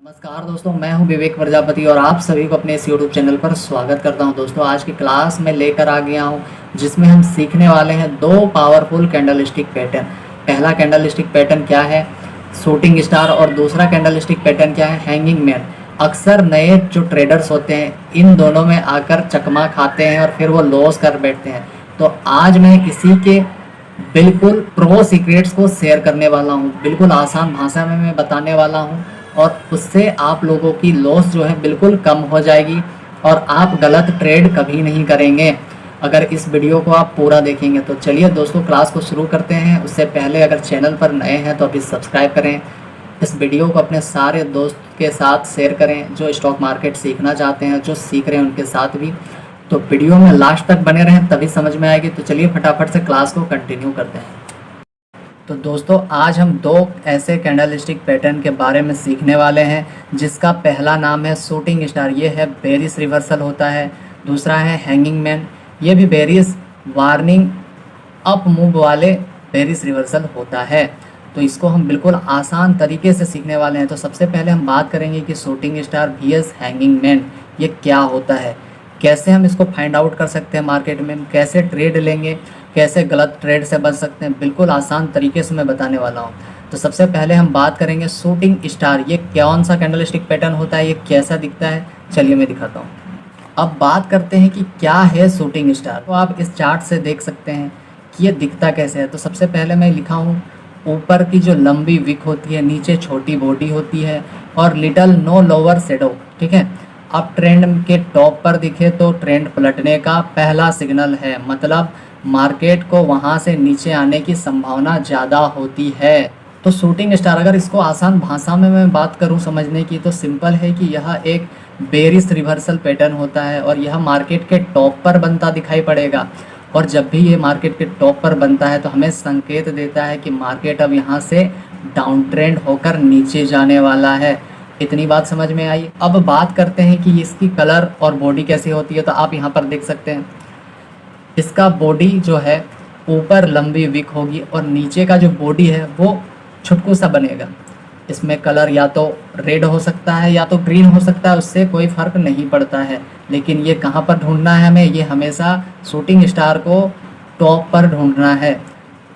नमस्कार दोस्तों, मैं हूं विवेक प्रजापति और आप सभी को अपने इस यूट्यूब चैनल पर स्वागत करता हूं। दोस्तों, आज की क्लास में लेकर आ गया हूं जिसमें हम सीखने वाले हैं दो पावरफुल कैंडलस्टिक पैटर्न। पहला कैंडलस्टिक पैटर्न क्या है, शूटिंग स्टार, और दूसरा कैंडलस्टिक पैटर्न क्या है, हैंगिंग मैन। अक्सर नए जो ट्रेडर्स होते हैं इन दोनों में आकर चकमा खाते हैं और फिर वो लॉस कर बैठते हैं। तो आज मैं इसी के बिल्कुल प्रो सीक्रेट्स को शेयर करने वाला हूँ, बिल्कुल आसान भाषा में मैं बताने वाला हूँ और उससे आप लोगों की लॉस जो है बिल्कुल कम हो जाएगी और आप गलत ट्रेड कभी नहीं करेंगे अगर इस वीडियो को आप पूरा देखेंगे। तो चलिए दोस्तों, क्लास को शुरू करते हैं। उससे पहले अगर चैनल पर नए हैं तो अभी सब्सक्राइब करें, इस वीडियो को अपने सारे दोस्त के साथ शेयर करें जो स्टॉक मार्केट सीखना चाहते हैं, जो सीख रहे हैं उनके साथ भी। तो वीडियो में लास्ट तक बने रहें तभी समझ में आएगी। तो चलिए फटाफट से क्लास को कंटिन्यू करते हैं। तो दोस्तों, आज हम दो ऐसे कैंडलस्टिक पैटर्न के बारे में सीखने वाले हैं जिसका पहला नाम है शूटिंग स्टार, ये है बेरिश रिवर्सल होता है। दूसरा है हैंगिंग मैन, ये भी बेरिश वार्निंग अप मूव वाले बेरिश रिवर्सल होता है। तो इसको हम बिल्कुल आसान तरीके से सीखने वाले हैं। तो सबसे पहले हम बात करेंगे कि shooting star vs hanging man ये क्या होता है, कैसे हम इसको फाइंड आउट कर सकते हैं मार्केट में, कैसे ट्रेड लेंगे, कैसे गलत ट्रेड से बच सकते हैं, बिल्कुल आसान तरीके से मैं बताने वाला हूं। तो सबसे पहले हम बात करेंगे शूटिंग स्टार, ये कौन सा कैंडलस्टिक पैटर्न होता है, ये कैसा दिखता है, चलिए मैं दिखाता हूँ। अब बात करते हैं कि क्या है शूटिंग स्टार। तो आप इस चार्ट से देख सकते हैं कि ये दिखता कैसे है। तो सबसे पहले मैं लिखा हूँ, ऊपर की जो लंबी विक होती है, नीचे छोटी बॉडी होती है और लिटल नो लोअर शेडो, ठीक है। अब ट्रेंड के टॉप पर दिखे तो ट्रेंड पलटने का पहला सिग्नल है, मतलब मार्केट को वहां से नीचे आने की संभावना ज़्यादा होती है। तो शूटिंग स्टार, अगर इसको आसान भाषा में मैं बात करूं समझने की, तो सिंपल है कि यह एक बेरिश रिवर्सल पैटर्न होता है और यह मार्केट के टॉप पर बनता दिखाई पड़ेगा। और जब भी ये मार्केट के टॉप पर बनता है तो हमें संकेत देता है कि मार्केट अब यहाँ से डाउन ट्रेंड होकर नीचे जाने वाला है। इतनी बात समझ में आई। अब बात करते हैं कि इसकी कलर और बॉडी कैसी होती है। तो आप यहाँ पर देख सकते हैं, इसका बॉडी जो है ऊपर लंबी विक होगी और नीचे का जो बॉडी है वो छुटकू सा बनेगा। इसमें कलर या तो रेड हो सकता है या तो ग्रीन हो सकता है, उससे कोई फ़र्क नहीं पड़ता है। लेकिन ये कहाँ पर ढूंढना है हमें, ये हमेशा शूटिंग स्टार को टॉप पर ढूंढना है।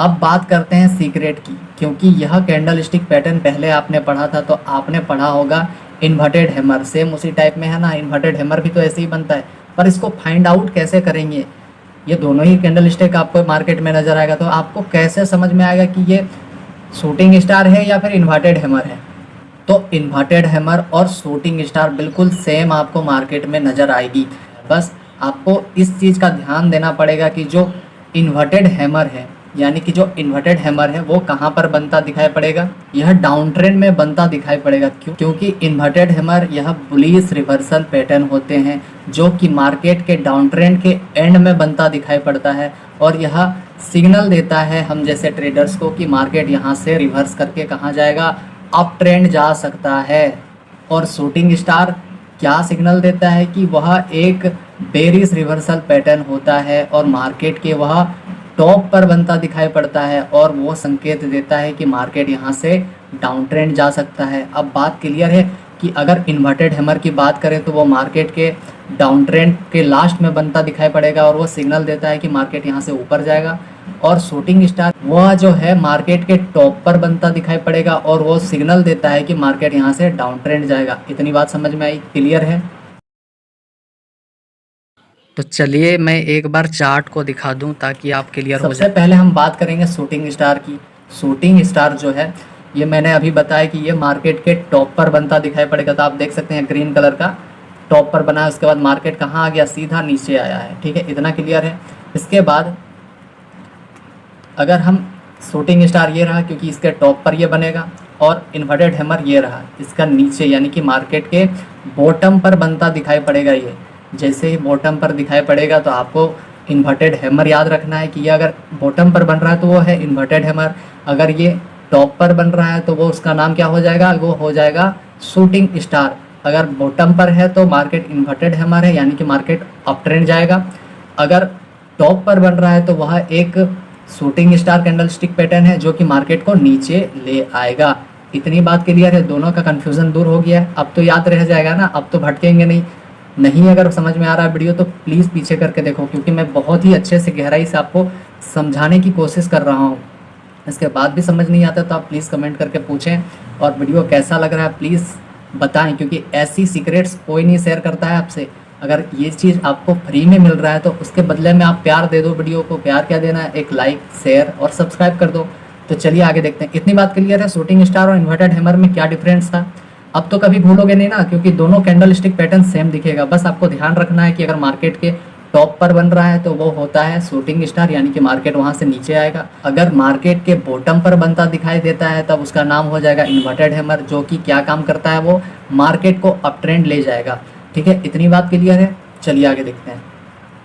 अब बात करते हैं सीक्रेट की, क्योंकि यह कैंडलस्टिक पैटर्न पहले आपने पढ़ा था, तो आपने पढ़ा होगा इन्वर्टेड हैमर, सेम उसी टाइप में है ना। इन्वर्टेड हैमर भी तो ऐसे ही बनता है, पर इसको फाइंड आउट कैसे करेंगे। ये दोनों ही कैंडलस्टिक आपको मार्केट में नज़र आएगा, तो आपको कैसे समझ में आएगा कि ये शूटिंग स्टार है या फिर इन्वर्टेड हैमर है। तो इन्वर्टेड हैमर और शूटिंग स्टार बिल्कुल सेम आपको मार्केट में नज़र आएगी। बस आपको इस चीज़ का ध्यान देना पड़ेगा कि जो इन्वर्टेड हैमर है, यानी कि जो इन्वर्टेड हैमर है वो कहाँ पर बनता दिखाई पड़ेगा, यह डाउन ट्रेंड में बनता दिखाई पड़ेगा। क्योंकि इन्वर्टेड हैमर यह बुलिश रिवर्सल पैटर्न होते हैं जो कि मार्केट के डाउन ट्रेंड के एंड में बनता दिखाई पड़ता है और यह सिग्नल देता है हम जैसे ट्रेडर्स को कि मार्केट यहाँ से रिवर्स करके कहाँ जाएगा, अप ट्रेंड जा सकता है। और शूटिंग स्टार क्या सिग्नल देता है कि वह एक बेरिश रिवर्सल पैटर्न होता है और मार्केट के वह टॉप पर बनता दिखाई पड़ता है और वो संकेत देता है कि मार्केट यहाँ से डाउन ट्रेंड जा सकता है। अब बात क्लियर है कि अगर इन्वर्टेड हैमर की बात करें तो वो मार्केट के डाउन ट्रेंड के लास्ट में बनता दिखाई पड़ेगा और वो सिग्नल देता है कि मार्केट यहाँ से ऊपर जाएगा। और शूटिंग स्टार वह जो है मार्केट के टॉप पर बनता दिखाई पड़ेगा और वो सिग्नल देता है कि मार्केट यहाँ से डाउन ट्रेंड जाएगा। इतनी बात समझ में आई, क्लियर है। तो चलिए मैं एक बार चार्ट को दिखा दूं ताकि आप क्लियर हो जाए। सबसे पहले हम बात करेंगे शूटिंग स्टार की। शूटिंग स्टार जो है ये मैंने अभी बताया कि ये मार्केट के टॉप पर बनता दिखाई पड़ेगा। तो आप देख सकते हैं ग्रीन कलर का टॉप पर बना है, उसके बाद मार्केट कहाँ आ गया, सीधा नीचे आया है, ठीक है। इतना क्लियर है। इसके बाद अगर हम शूटिंग स्टार ये रहा क्योंकि इसके टॉप पर ये बनेगा और इन्वर्टेड हैमर ये रहा इसका नीचे, यानी कि मार्केट के बॉटम पर बनता दिखाई पड़ेगा। ये जैसे ही बॉटम पर दिखाई पड़ेगा तो आपको इन्वर्टेड हैमर याद रखना है कि ये अगर बॉटम पर बन रहा है तो वो है इन्वर्टेड हैमर, अगर ये टॉप पर बन रहा है तो वो उसका नाम क्या हो जाएगा, वो हो जाएगा शूटिंग स्टार। अगर बॉटम पर है तो मार्केट इन्वर्टेड हैमर है, यानी कि मार्केट अप ट्रेंड जाएगा। अगर टॉप पर बन रहा है तो वह एक शूटिंग स्टार कैंडलस्टिक पैटर्न है जो कि मार्केट को नीचे ले आएगा। इतनी बात क्लियर है, दोनों का कन्फ्यूज़न दूर हो गया है। अब तो याद रह जाएगा ना, अब तो भटकेंगे नहीं। नहीं अगर समझ में आ रहा है वीडियो तो प्लीज़ पीछे करके देखो, क्योंकि मैं बहुत ही अच्छे से गहराई से आपको समझाने की कोशिश कर रहा हूँ। इसके बाद भी समझ नहीं आता तो आप प्लीज़ कमेंट करके पूछें, और वीडियो कैसा लग रहा है प्लीज़ बताएं, क्योंकि ऐसी सीक्रेट्स कोई नहीं शेयर करता है आपसे। अगर ये चीज़ आपको फ्री में मिल रहा है तो उसके बदले में आप प्यार दे दो वीडियो को। प्यार क्या देना है, एक लाइक, शेयर और सब्सक्राइब कर दो। तो चलिए आगे देखते हैं। इतनी बात क्लियर है शूटिंग स्टार और इन्वर्टेड हैमर में क्या डिफरेंस था। अब तो कभी भूलोगे नहीं ना, क्योंकि दोनों कैंडल स्टिक पैटर्न सेम दिखेगा। बस आपको ध्यान रखना है कि अगर मार्केट के टॉप पर बन रहा है तो वो होता है शूटिंग स्टार, यानी कि मार्केट वहाँ से नीचे आएगा। अगर मार्केट के बॉटम पर बनता दिखाई देता है तब उसका नाम हो जाएगा इन्वर्टेड हैमर, जो कि क्या काम करता है, वो मार्केट को अप ट्रेंड ले जाएगा। ठीक है, इतनी बात क्लियर है। चलिए आगे देखते हैं।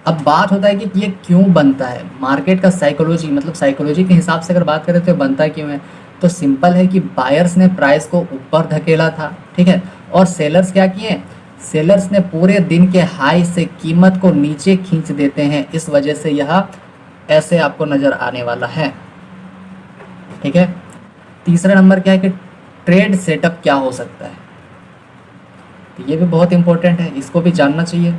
अब बात होता है कि ये क्यों बनता है। मार्केट का साइकोलॉजी, मतलब साइकोलॉजी के हिसाब से अगर बात करें तो बनता क्यों है, तो सिंपल है कि बायर्स ने प्राइस को ऊपर धकेला था, ठीक है, और सेलर्स क्या किए, सेलर्स ने पूरे दिन के हाई से कीमत को नीचे खींच देते हैं। इस वजह से यह ऐसे आपको नज़र आने वाला है। ठीक है, तीसरा नंबर क्या है कि ट्रेड सेटअप क्या हो सकता है, तो ये भी बहुत इंपॉर्टेंट है, इसको भी जानना चाहिए।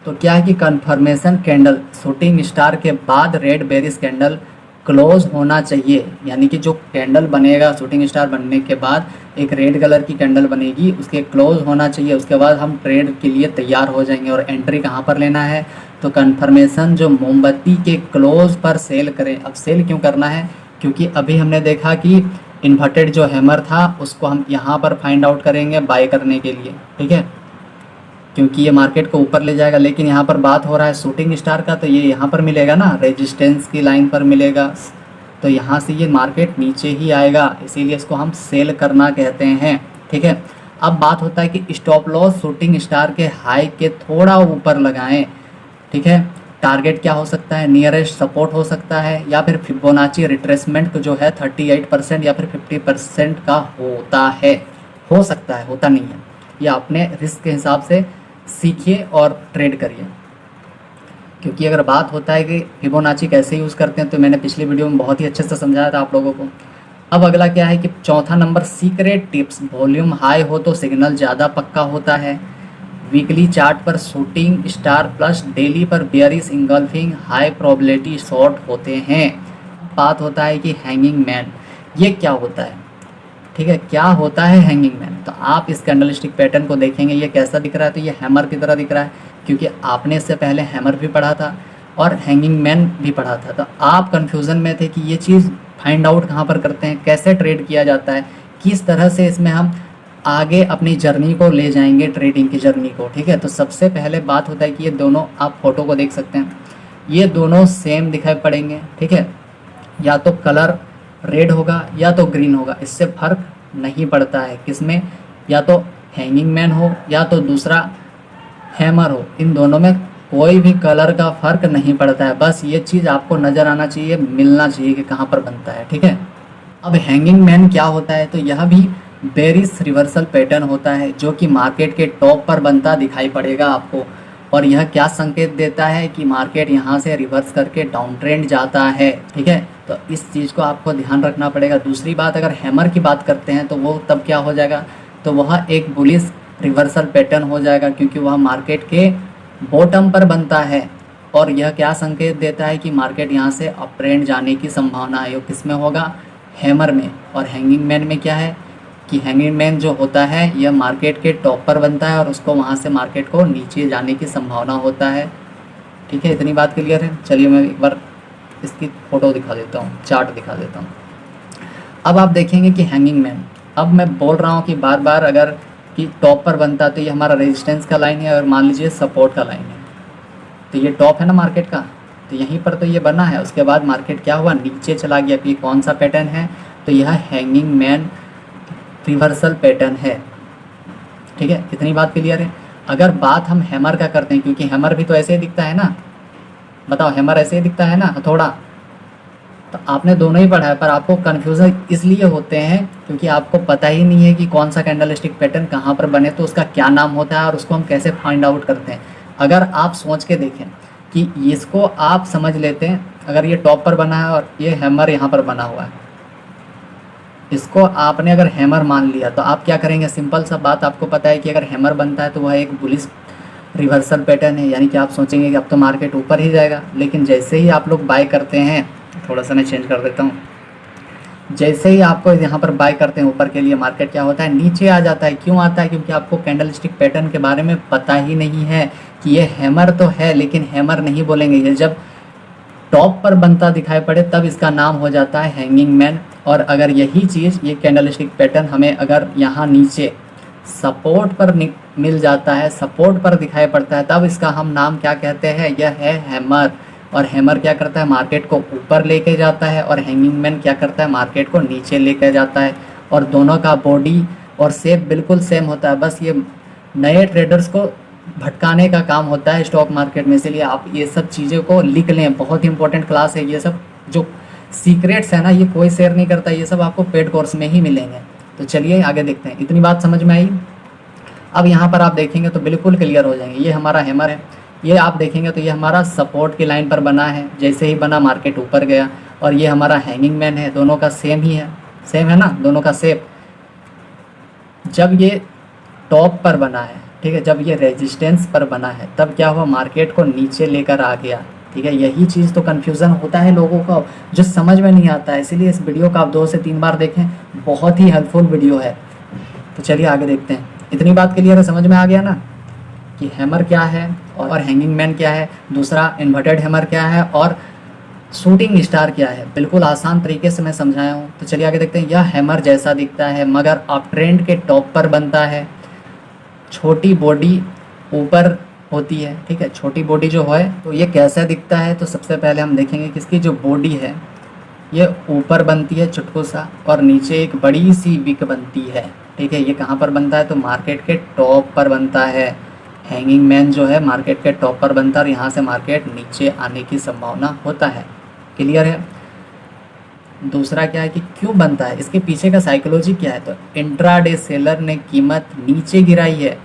तो क्या है कि कन्फर्मेशन कैंडल शूटिंग स्टार के बाद रेड बेरिश कैंडल क्लोज होना चाहिए, यानी कि जो कैंडल बनेगा शूटिंग स्टार बनने के बाद एक रेड कलर की कैंडल बनेगी, उसके क्लोज होना चाहिए। उसके बाद हम ट्रेड के लिए तैयार हो जाएंगे। और एंट्री कहाँ पर लेना है, तो कन्फर्मेशन जो मोमबत्ती के क्लोज पर सेल करें। अब सेल क्यों करना है, क्योंकि अभी हमने देखा कि इन्वर्टेड जो हैमर था उसको हम यहाँ पर फाइंड आउट करेंगे बाय करने के लिए। ठीक है, क्योंकि ये मार्केट को ऊपर ले जाएगा। लेकिन यहाँ पर बात हो रहा है शूटिंग स्टार का, तो ये यहाँ पर मिलेगा ना, रेजिस्टेंस की लाइन पर मिलेगा, तो यहाँ से ये मार्केट नीचे ही आएगा, इसीलिए इसको हम सेल करना कहते हैं। ठीक है, अब बात होता है कि स्टॉप लॉस शूटिंग स्टार के हाई के थोड़ा ऊपर लगाएं। ठीक है, टारगेट क्या हो सकता है, नियरेस्ट सपोर्ट हो सकता है, या फिर फिबोनाची रिट्रेसमेंट जो है 38% या फिर 50% का होता है, हो सकता है, होता नहीं है। या अपने रिस्क के हिसाब से सीखिए और ट्रेड करिए। क्योंकि अगर बात होता है कि फिबोनाची कैसे यूज़ करते हैं, तो मैंने पिछली वीडियो में बहुत ही अच्छे से समझाया था आप लोगों को। अब अगला क्या है कि चौथा number secret tips, volume high हो तो सिग्नल ज़्यादा पक्का होता है। वीकली चार्ट पर शूटिंग स्टार प्लस डेली पर bearish engulfing high probability short होते हैं। बात होता है कि हैंगिंग मैन, ये क्या होता है। ठीक है, क्या होता है हैंगिंग मैन, तो आप इस कैंडलस्टिक पैटर्न को देखेंगे, ये कैसा दिख रहा है, तो ये हैमर की तरह दिख रहा है, क्योंकि आपने इससे पहले हैमर भी पढ़ा था और हैंगिंग मैन भी पढ़ा था। तो आप कन्फ्यूज़न में थे कि ये चीज़ फाइंड आउट कहाँ पर करते हैं, कैसे ट्रेड किया जाता है, किस तरह से इसमें हम आगे अपनी जर्नी को ले जाएंगे, ट्रेडिंग की जर्नी को। ठीक है, तो सबसे पहले बात होता है कि ये दोनों, आप फोटो को देख सकते हैं, ये दोनों सेम दिखाई पड़ेंगे। ठीक है, या तो कलर रेड होगा या तो ग्रीन होगा, इससे फ़र्क नहीं पड़ता है किसमें, या तो हैंगिंग मैन हो या तो दूसरा हैमर हो, इन दोनों में कोई भी कलर का फ़र्क नहीं पड़ता है। बस ये चीज़ आपको नज़र आना चाहिए, मिलना चाहिए कि कहाँ पर बनता है। ठीक है, अब हैंगिंग मैन क्या होता है, तो यह भी बेरिश रिवर्सल पैटर्न होता है, जो कि मार्केट के टॉप पर बनता दिखाई पड़ेगा आपको। और यह क्या संकेत देता है कि मार्केट यहाँ से रिवर्स करके डाउन ट्रेंड जाता है। ठीक है, तो इस चीज़ को आपको ध्यान रखना पड़ेगा। दूसरी बात, अगर हैमर की बात करते हैं तो वो तब क्या हो जाएगा, तो वह एक बुलिश रिवर्सल पैटर्न हो जाएगा, क्योंकि वह मार्केट के बॉटम पर बनता है। और यह क्या संकेत देता है कि मार्केट यहाँ से अप ट्रेंड जाने की संभावना है। किस में होगा, हैमर में। और हैंगिंग मैन में क्या है कि हैंगिंग मैन जो होता है यह मार्केट के टॉप पर बनता है और उसको वहाँ से मार्केट को नीचे जाने की संभावना होता है। ठीक है, इतनी बात क्लियर है। चलिए मैं एक बार इसकी फ़ोटो दिखा देता हूँ, चार्ट दिखा देता हूँ। अब आप देखेंगे कि हैंगिंग मैन, अब मैं बोल रहा हूँ कि बार बार, अगर कि टॉप पर बनता तो ये हमारा रेजिस्टेंस का लाइन है, और मान लीजिए सपोर्ट का लाइन है, तो ये टॉप है ना मार्केट का, तो यहीं पर तो ये बना है। उसके बाद मार्केट क्या हुआ, नीचे चला गया। कि कौन सा पैटर्न है, तो यह हैंगिंग मैन रिवर्सल पैटर्न है। ठीक है, इतनी बात क्लियर है। अगर बात हम हैमर का करते हैं, क्योंकि हैमर भी तो ऐसे ही दिखता है ना, बताओ, हैमर ऐसे ही दिखता है ना, हथौड़ा। तो आपने दोनों ही पढ़ा है, पर आपको कन्फ्यूज़न इसलिए होते हैं क्योंकि आपको पता ही नहीं है कि कौन सा कैंडलस्टिक पैटर्न कहाँ पर बने, तो उसका क्या नाम होता है और उसको हम कैसे फाइंड आउट करते हैं। अगर आप सोच के देखें कि इसको आप समझ लेते हैं, अगर ये टॉप पर बना है और ये हैमर यहाँ पर बना हुआ है, इसको आपने अगर हैमर मान लिया तो आप क्या करेंगे, सिंपल सा बात आपको पता है कि अगर हैमर बनता है तो वह एक बुलिश रिवर्सल पैटर्न है, यानी कि आप सोचेंगे कि अब तो मार्केट ऊपर ही जाएगा। लेकिन जैसे ही आप लोग बाय करते हैं, थोड़ा सा मैं चेंज कर देता हूँ, जैसे ही आपको यहाँ पर बाय करते हैं ऊपर के लिए, मार्केट क्या होता है, नीचे आ जाता है। क्यों आता है? क्योंकि आपको कैंडलस्टिक पैटर्न के बारे में पता ही नहीं है कि ये हैमर तो है, लेकिन हैमर नहीं बोलेंगे। ये जब टॉप पर बनता दिखाई पड़े तब इसका नाम हो जाता है हैंगिंग मैन। और अगर यही चीज़, ये कैंडलस्टिक पैटर्न हमें अगर यहाँ नीचे सपोर्ट पर मिल जाता है, सपोर्ट पर दिखाई पड़ता है, तब इसका हम नाम क्या कहते हैं, यह है हैमर। और हैमर क्या करता है, मार्केट को ऊपर लेके जाता है, और हैंगिंग मैन क्या करता है, मार्केट को नीचे लेके जाता है। और दोनों का बॉडी और शेप बिल्कुल सेम होता है, बस ये नए ट्रेडर्स को भटकाने का काम होता है स्टॉक मार्केट में। इसलिए आप ये सब चीज़ों को लिख लें, बहुत इंपॉर्टेंट क्लास है। ये सब जो सीक्रेट्स है ना, ये कोई शेयर नहीं करता, ये सब आपको पेड कोर्स में ही मिलेंगे। तो चलिए आगे देखते हैं। इतनी बात समझ में आई? अब यहाँ पर आप देखेंगे तो बिल्कुल क्लियर हो जाएंगे। ये हमारा हैमर है, ये आप देखेंगे तो ये हमारा सपोर्ट की लाइन पर बना है, जैसे ही बना मार्केट ऊपर गया। और ये हमारा हैंगिंग मैन है, दोनों का सेम ही है, सेम है ना, दोनों का शेप। जब ये टॉप पर बना है, ठीक है, जब ये रेजिस्टेंस पर बना है, तब क्या हुआ, मार्केट को नीचे लेकर आ गया। ठीक है, यही चीज़ तो कन्फ्यूज़न होता है लोगों को, जो समझ में नहीं आता है। इसीलिए इस वीडियो को आप 2 से 3 बार देखें, बहुत ही हेल्पफुल वीडियो है। तो चलिए आगे देखते हैं। इतनी बात क्लियर है, समझ में आ गया ना कि हैमर क्या है और हैंगिंग मैन क्या है, दूसरा इन्वर्टेड हैमर क्या है, और शूटिंग स्टार क्या है। बिल्कुल आसान तरीके से मैं समझाया हूँ। तो चलिए आगे देखते हैं। यह हैमर जैसा दिखता है, मगर अप ट्रेंड के टॉप पर बनता है। छोटी बॉडी ऊपर होती है, ठीक है, छोटी बॉडी जो है, तो ये कैसा दिखता है। तो सबसे पहले हम देखेंगे कि इसकी जो बॉडी है ये ऊपर बनती है चुटकू सा, और नीचे एक बड़ी सी विक बनती है। ठीक है, ये कहाँ पर बनता है, तो मार्केट के टॉप पर बनता है। हैंगिंग मैन जो है मार्केट के टॉप पर बनता है, और यहाँ से मार्केट नीचे आने की संभावना होता है। क्लियर है? दूसरा क्या है कि क्यों बनता है, इसके पीछे का साइकोलॉजी क्या है। तो इंट्राडे सेलर ने कीमत नीचे गिराई है,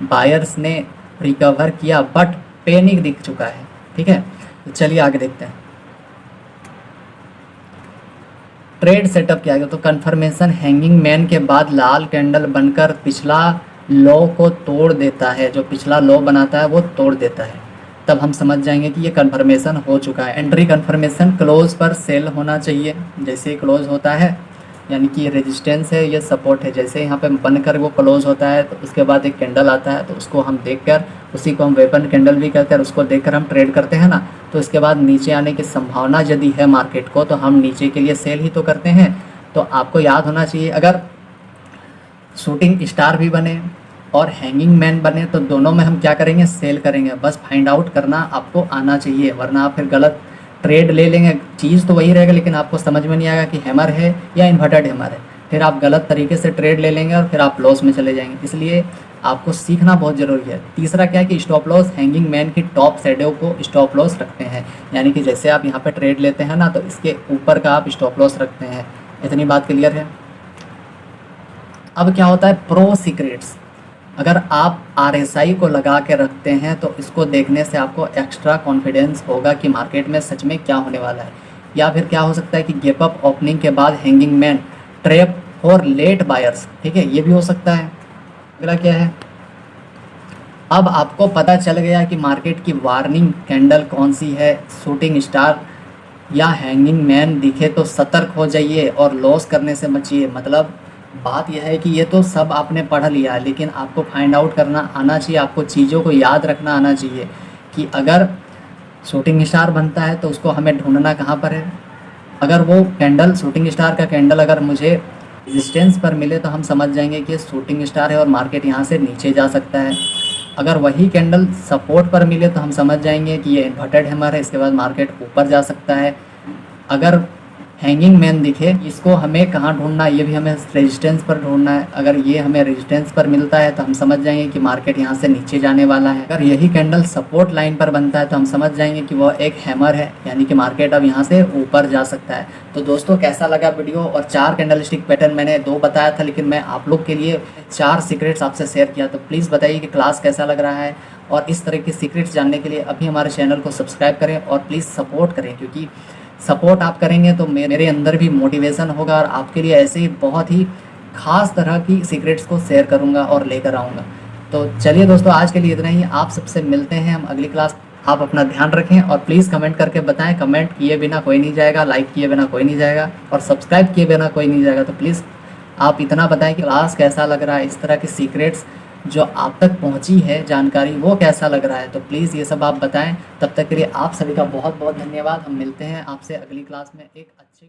बायर्स ने रिकवर किया, बट पैनिक दिख चुका है। ठीक है, तो चलिए आगे देखते हैं। ट्रेड सेटअप क्या है, तो कंफर्मेशन हैंगिंग मैन के बाद लाल कैंडल बनकर पिछला लो को तोड़ देता है। जो पिछला लो बनाता है वो तोड़ देता है, तब हम समझ जाएंगे कि ये कंफर्मेशन हो चुका है। एंट्री कंफर्मेशन क्लोज पर सेल होना चाहिए। जैसे ही क्लोज होता है, यानी कि ये रेजिस्टेंस है, ये सपोर्ट है, जैसे यहाँ पे बनकर वो क्लोज होता है, तो उसके बाद एक कैंडल आता है, तो उसको हम देखकर, उसी को हम वेपन कैंडल भी कहते हैं, उसको देखकर हम ट्रेड करते हैं ना। तो इसके बाद नीचे आने की संभावना यदि है मार्केट को, तो हम नीचे के लिए सेल ही तो करते हैं। तो आपको याद होना चाहिए, अगर शूटिंग स्टार भी बने और हैंगिंग मैन बने तो दोनों में हम क्या करेंगे, सेल करेंगे। बस फाइंड आउट करना आपको आना चाहिए, वरना आप फिर गलत ट्रेड ले लेंगे। चीज़ तो वही रहेगा, लेकिन आपको समझ में नहीं आएगा कि हैमर है या इन्वर्टेड हैमर है, फिर आप गलत तरीके से ट्रेड ले लेंगे और फिर आप लॉस में चले जाएंगे। इसलिए आपको सीखना बहुत ज़रूरी है। तीसरा क्या है कि स्टॉप लॉस हैंगिंग मैन की टॉप शैडो को स्टॉप लॉस रखते हैं, यानी कि जैसे आप यहाँ पर ट्रेड लेते हैं ना, तो इसके ऊपर का आप स्टॉप लॉस रखते हैं। इतनी बात क्लियर है? अब क्या होता है, प्रो सीक्रेट्स। अगर आप RSI को लगा के रखते हैं तो इसको देखने से आपको एक्स्ट्रा कॉन्फिडेंस होगा कि मार्केट में सच में क्या होने वाला है। या फिर क्या हो सकता है कि गैप अप ओपनिंग के बाद हैंगिंग मैन ट्रैप और लेट बायर्स, ठीक है, ये भी हो सकता है। अगला क्या है, अब आपको पता चल गया कि मार्केट की वार्निंग कैंडल कौन सी है। शूटिंग स्टार या हैंगिंग मैन दिखे तो सतर्क हो जाइए और लॉस करने से बचिए। मतलब बात यह है कि ये तो सब आपने पढ़ लिया है, लेकिन आपको फाइंड आउट करना आना चाहिए, आपको चीज़ों को याद रखना आना चाहिए कि अगर शूटिंग स्टार बनता है तो उसको हमें ढूंढना कहाँ पर है। अगर वो कैंडल, शूटिंग स्टार का कैंडल अगर मुझे रेजिस्टेंस पर मिले तो हम समझ जाएंगे कि शूटिंग स्टार है और मार्केट यहाँ से नीचे जा सकता है। अगर वही कैंडल सपोर्ट पर मिले तो हम समझ जाएंगे कि ये इन्वर्टेड हैमर है, इसके बाद मार्केट ऊपर जा सकता है। अगर हैंगिंग मैन दिखे, इसको हमें कहाँ ढूंढना है, ये भी हमें रेजिस्टेंस पर ढूंढना है। अगर ये हमें रेजिस्टेंस पर मिलता है तो हम समझ जाएंगे कि मार्केट यहाँ से नीचे जाने वाला है। अगर यही कैंडल सपोर्ट लाइन पर बनता है तो हम समझ जाएंगे कि वह एक हैमर है, यानी कि मार्केट अब यहाँ से ऊपर जा सकता है। तो दोस्तों कैसा लगा वीडियो, और 4 कैंडलस्टिक पैटर्न मैंने 2 बताया था, लेकिन मैं आप लोग के लिए 4 सीक्रेट्स आपसे शेयर किया। तो प्लीज़ बताइए कि क्लास कैसा लग रहा है, और इस तरह के सीक्रेट्स जानने के लिए अभी हमारे चैनल को सब्सक्राइब करें और प्लीज़ सपोर्ट करें, क्योंकि सपोर्ट आप करेंगे तो मेरे अंदर भी मोटिवेशन होगा और आपके लिए ऐसे ही बहुत ही ख़ास तरह की सीक्रेट्स को शेयर करूँगा और लेकर आऊँगा। तो चलिए दोस्तों, आज के लिए इतना ही। आप सबसे मिलते हैं हम अगली क्लास। आप अपना ध्यान रखें और प्लीज़ कमेंट करके बताएं। कमेंट किए बिना कोई नहीं जाएगा, लाइक किए बिना कोई नहीं जाएगा और सब्सक्राइब किए बिना कोई नहीं जाएगा। तो प्लीज़ आप इतना बताएं कि क्लास कैसा लग रहा है, इस तरह की सीक्रेट्स जो आप तक पहुंची है जानकारी वो कैसा लग रहा है। तो प्लीज़ ये सब आप बताएं। तब तक के लिए आप सभी का बहुत बहुत धन्यवाद। हम मिलते हैं आपसे अगली क्लास में एक अच्छे